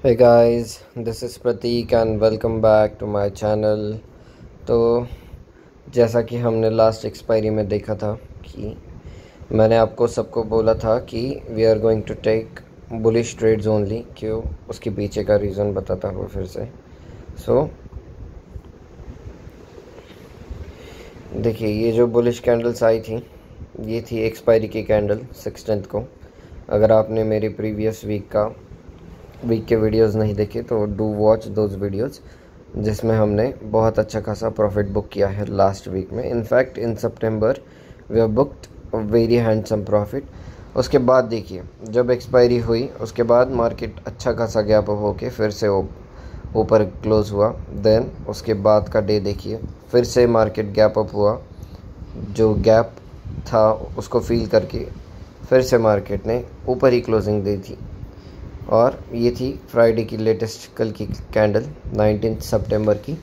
Hey guys, this is Prateek and welcome back to my channel। तो जैसा कि हमने लास्ट एक्सपायरी में देखा था कि मैंने आपको सबको बोला था कि we are going to take bullish trades only. क्यों, उसके पीछे का रीज़न बताता हूँ फिर से। देखिए, ये जो बुलिश कैंडल्स आई थी, ये थी एक्सपायरी की कैंडल 16 को। अगर आपने मेरे प्रीवियस वीक के वीडियोस नहीं देखे तो डू वॉच दोज वीडियोस, जिसमें हमने बहुत अच्छा खासा प्रॉफिट बुक किया है लास्ट वीक में। In fact in September we have booked very handsome profit. उसके बाद देखिए, जब एक्सपायरी हुई उसके बाद मार्केट अच्छा खासा गैप अप होके फिर से ऊपर क्लोज हुआ। देन उसके बाद का डे देखिए, फिर से मार्केट गैप अप हुआ। जो गैप था उसको फील करके फिर से मार्केट ने ऊपर ही क्लोजिंग दी थी। और ये थी फ्राइडे की लेटेस्ट कल की कैंडल 19 सितंबर की,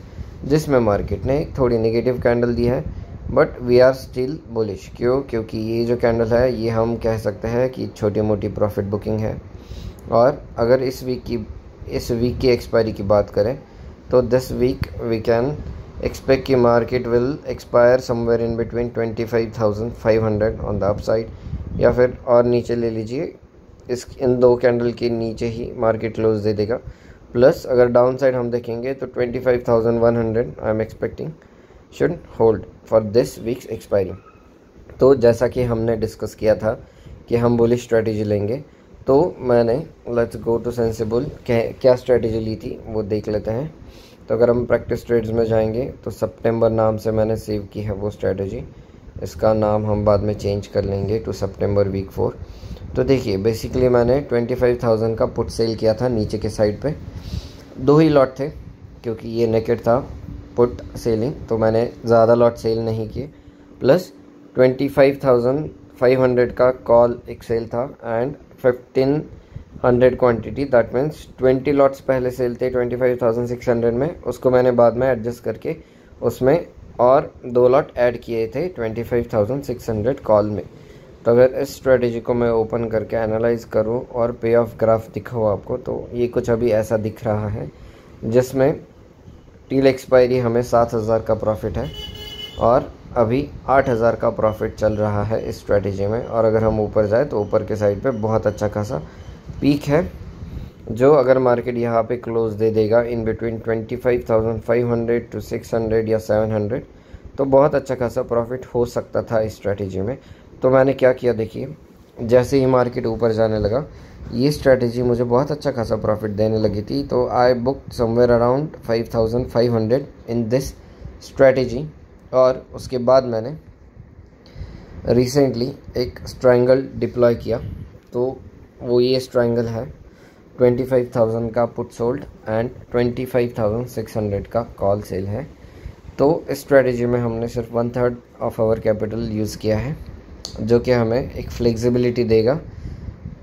जिसमें मार्केट ने थोड़ी नेगेटिव कैंडल दी है, but we are still bullish. क्योंकि ये जो कैंडल है ये हम कह सकते हैं कि छोटी मोटी प्रॉफिट बुकिंग है। और अगर इस वीक की एक्सपायरी की बात करें तो this week we can expect कि market will expire somewhere in between 25,500 on the upside, या फिर और नीचे ले लीजिए, इन दो कैंडल के नीचे ही मार्केट क्लोज दे देगा। प्लस अगर डाउन साइड हम देखेंगे तो 25,100 I am expecting should hold for this weeks expiry. तो जैसा कि हमने डिस्कस किया था कि हम बुलिश स्ट्रेटेजी लेंगे, तो मैंने लेट्स गो टू सेंसिबल क्या स्ट्रेटेजी ली थी वो देख लेते हैं। तो अगर हम प्रैक्टिस ट्रेड्स में जाएंगे तो सितंबर नाम से मैंने सेव की है वो स्ट्रेटेजी। इसका नाम हम बाद में चेंज कर लेंगे टू सितंबर वीक 4। तो देखिए, बेसिकली मैंने 25,000 का पुट सेल किया था नीचे के साइड पे। दो ही लॉट थे क्योंकि ये नेकेड था पुट सेलिंग, तो मैंने ज़्यादा लॉट सेल नहीं किए। प्लस 25,500 का कॉल एक सेल था and 1500 quantity, that means 20 lots पहले सेल थे 25,600 में। उसको मैंने बाद में एडजस्ट करके उसमें और 2 लॉट ऐड किए थे 25,600 कॉल में। तो अगर इस स्ट्रेटेजी को मैं ओपन करके एनालाइज करूं और पे ऑफ ग्राफ दिखाऊं आपको, तो ये कुछ अभी ऐसा दिख रहा है, जिसमें टील एक्सपायरी हमें 7,000 का प्रॉफिट है और अभी 8,000 का प्रॉफिट चल रहा है इस स्ट्रेटेजी में। और अगर हम ऊपर जाए तो ऊपर के साइड पे बहुत अच्छा खासा पीक है, जो अगर मार्केट यहाँ पे क्लोज दे देगा इन बिटवीन 25,500 टू 600 या 700, तो बहुत अच्छा खासा प्रॉफिट हो सकता था इस स्ट्रेटेजी में। तो मैंने क्या किया, देखिए, जैसे ही मार्केट ऊपर जाने लगा ये स्ट्रेटेजी मुझे बहुत अच्छा खासा प्रॉफिट देने लगी थी। तो I book somewhere around 5,500 in this strategy. और उसके बाद मैंने रिसेंटली एक स्ट्रैंगल डिप्लॉय किया, तो वो ये स्ट्रैंगल है 25,000 का पुट सोल्ड एंड 25,600 का कॉल सेल है। तो इस स्ट्रेटेजी में हमने सिर्फ 1/3 ऑफ आवर कैपिटल यूज़ किया है, जो कि हमें एक फ्लेक्सिबिलिटी देगा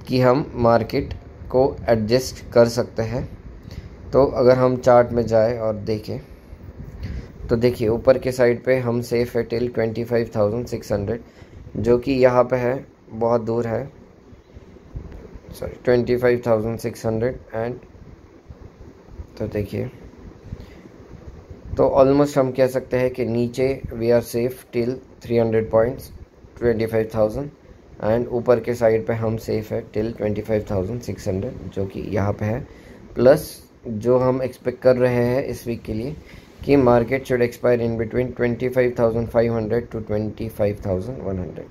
कि हम मार्केट को एडजस्ट कर सकते हैं। तो अगर हम चार्ट में जाए और देखें तो देखिए, ऊपर के साइड पे हम सेफ है टिल 25,600, जो कि यहाँ पे है, बहुत दूर है, सॉरी 25,600 एंड तो देखिए, तो ऑलमोस्ट हम कह सकते हैं कि नीचे we are safe till 300 points 25,000 and ऊपर के साइड पे हम सेफ है टिल 25,600, जो कि यहाँ पे है। प्लस जो हम एक्सपेक्ट कर रहे हैं इस वीक के लिए कि market should expire in between 25,500 to 25,100।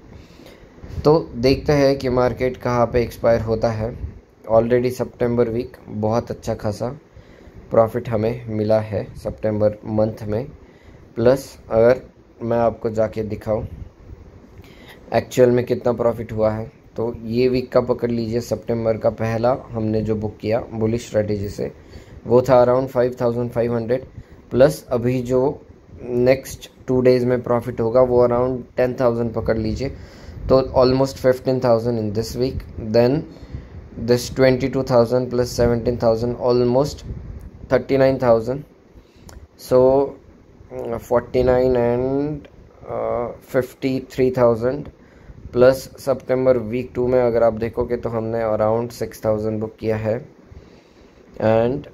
तो देखते हैं कि मार्केट कहाँ पे एक्सपायर होता है। ऑलरेडी सितंबर वीक बहुत अच्छा खासा प्रॉफिट हमें मिला है सितंबर मंथ में। प्लस अगर मैं आपको जाके दिखाऊं एक्चुअल में कितना प्रॉफिट हुआ है, तो ये वीक का पकड़ लीजिए, सितंबर का पहला हमने जो बुक किया बुलिश स्ट्रेटेजी से वो था अराउंड 5,500। प्लस अभी जो नेक्स्ट 2 डेज़ में प्रॉफिट होगा वो अराउंड 10,000 पकड़ लीजिए, तो almost 15,000 in this week. Then this 22,000 plus 17,000 almost 39,000, so 49 and 53,000 plus September week 2 में अगर आप देखोगे तो हमने अराउंड 6,000 बुक किया है। एंड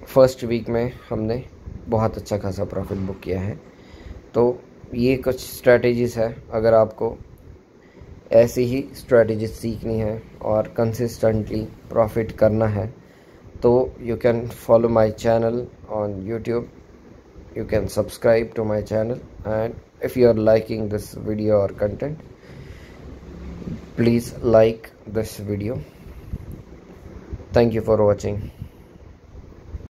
फर्स्ट वीक में हमने बहुत अच्छा खासा प्रॉफिट बुक किया है। तो ये कुछ स्ट्रैटेजीज़ है, अगर आपको ऐसी ही स्ट्रैटेजीज सीखनी है और कंसिस्टेंटली प्रॉफिट करना है तो you can follow my channel on YouTube, you can subscribe to my channel, and if you are liking this video or content, please like this video. Thank you for watching.